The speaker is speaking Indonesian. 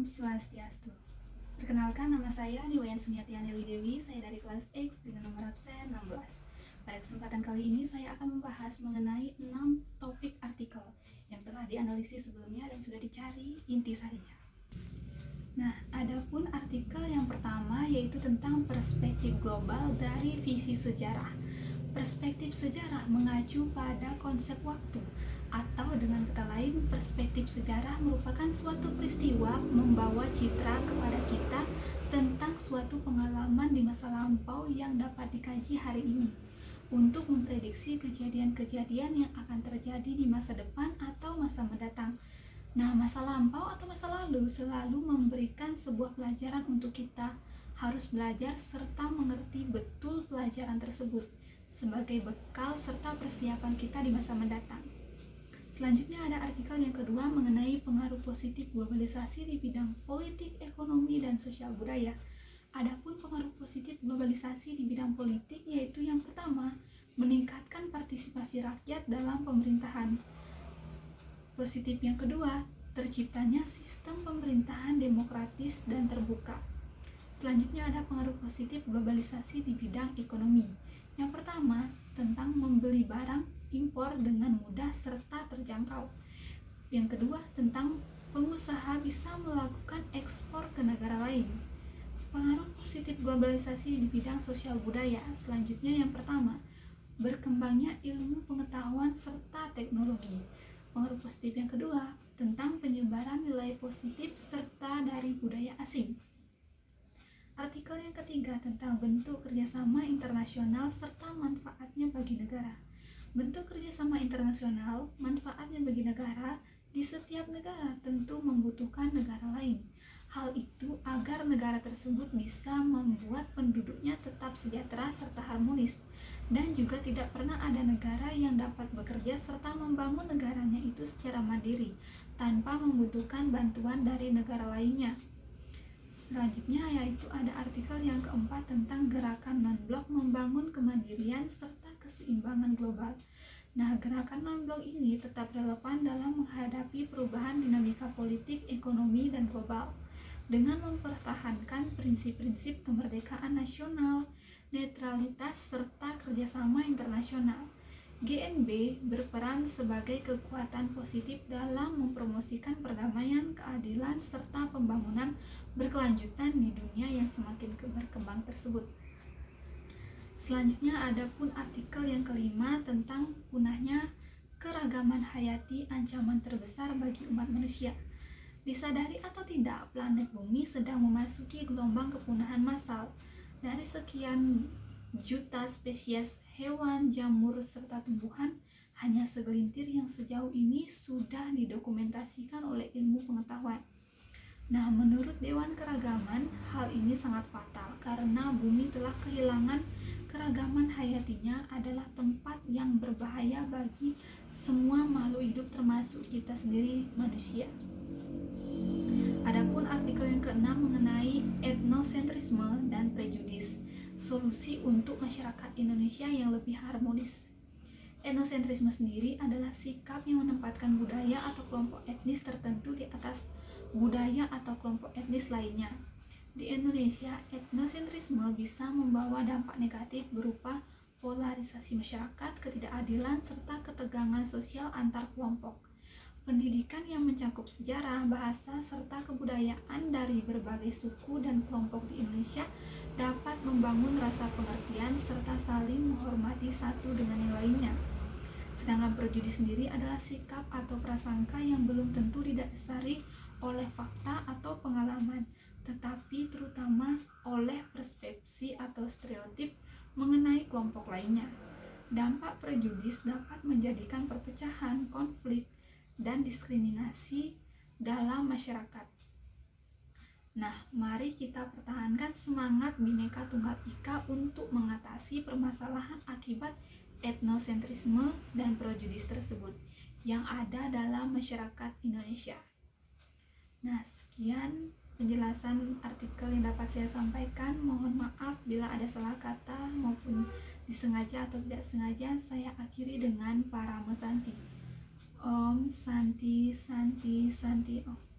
Om Swastiastu. Perkenalkan, nama saya Niwayan Sunyati Aneli Dewi. Saya dari kelas X dengan nomor absen 16. Pada kesempatan kali ini saya akan membahas mengenai 6 topik artikel yang telah dianalisis sebelumnya dan sudah dicari intisarinya. Nah, adapun artikel yang pertama yaitu tentang perspektif global dari visi sejarah. Perspektif sejarah mengacu pada konsep waktu, atau dengan kata lain, perspektif sejarah merupakan suatu peristiwa membawa citra kepada kita tentang suatu pengalaman di masa lampau yang dapat dikaji hari ini untuk memprediksi kejadian-kejadian yang akan terjadi di masa depan atau masa mendatang. Nah, masa lampau atau masa lalu selalu memberikan sebuah pelajaran untuk kita. Harus belajar serta mengerti betul pelajaran tersebut sebagai bekal serta persiapan kita di masa mendatang. Selanjutnya ada artikel yang kedua mengenai pengaruh positif globalisasi di bidang politik, ekonomi, dan sosial budaya. Adapun pengaruh positif globalisasi di bidang politik yaitu yang pertama, meningkatkan partisipasi rakyat dalam pemerintahan. Positif yang kedua, terciptanya sistem pemerintahan demokratis dan terbuka. Selanjutnya ada pengaruh positif globalisasi di bidang ekonomi. Yang pertama, tentang membeli barang impor dengan mudah serta terjangkau. Yang kedua, tentang pengusaha bisa melakukan ekspor ke negara lain. Pengaruh positif globalisasi di bidang sosial budaya. Selanjutnya yang pertama, berkembangnya ilmu pengetahuan serta teknologi. Pengaruh positif yang kedua, tentang penyebaran nilai positif serta dari budaya asing. Artikel yang ketiga tentang bentuk kerjasama internasional serta manfaatnya bagi negara. Bentuk kerjasama internasional, manfaatnya bagi negara, di setiap negara tentu membutuhkan negara lain. Hal itu agar negara tersebut bisa membuat penduduknya tetap sejahtera serta harmonis, dan juga tidak pernah ada negara yang dapat bekerja serta membangun negaranya itu secara mandiri, tanpa membutuhkan bantuan dari negara lainnya. Selanjutnya yaitu ada artikel yang keempat tentang gerakan non-blok membangun kemandirian serta keseimbangan global. Nah, gerakan non-blok ini tetap relevan dalam menghadapi perubahan dinamika politik, ekonomi, dan global dengan mempertahankan prinsip-prinsip kemerdekaan nasional, netralitas, serta kerjasama internasional. GNB berperan sebagai kekuatan positif dalam mempromosikan perdamaian, keadilan, serta pembangunan berkelanjutan di dunia yang semakin berkembang tersebut. Selanjutnya ada pun artikel yang kelima tentang punahnya keragaman hayati, ancaman terbesar bagi umat manusia. Disadari atau tidak, planet bumi sedang memasuki gelombang kepunahan massal. Dari sekian juta spesies hewan, jamur, serta tumbuhan, hanya segelintir yang sejauh ini sudah didokumentasikan oleh ilmu pengetahuan. Nah, menurut Dewan Keragaman, hal ini sangat fatal karena bumi telah kehilangan keragaman hayatinya adalah tempat yang berbahaya bagi semua makhluk hidup termasuk kita sendiri manusia. Adapun artikel yang keenam mengenai etnosentrisme dan prejudis, solusi untuk masyarakat Indonesia yang lebih harmonis. Etnosentrisme sendiri adalah sikap yang menempatkan budaya atau kelompok etnis tertentu di atas budaya atau kelompok etnis lainnya. Di Indonesia, etnosentrisme bisa membawa dampak negatif berupa polarisasi masyarakat, ketidakadilan, serta ketegangan sosial antar kelompok. Pendidikan yang mencakup sejarah, bahasa, serta kebudayaan dari berbagai suku dan kelompok di Indonesia dapat membangun rasa pengertian serta saling menghormati satu dengan yang lainnya. Sedangkan prejudis sendiri adalah sikap atau prasangka yang belum tentu didasari oleh fakta atau pengalaman, tetapi terutama oleh persepsi atau stereotip mengenai kelompok lainnya. Dampak prejudis dapat menjadikan perpecahan, konflik, dan diskriminasi dalam masyarakat. Nah, mari kita pertahankan semangat Bhinneka Tunggal Ika untuk mengatasi permasalahan akibat etnosentrisme dan prejudis tersebut yang ada dalam masyarakat Indonesia. Nah, sekian penjelasan artikel yang dapat saya sampaikan. Mohon maaf bila ada salah kata maupun disengaja atau tidak sengaja. Saya akhiri dengan Parama Santi. Om Santi Santi Santi Om.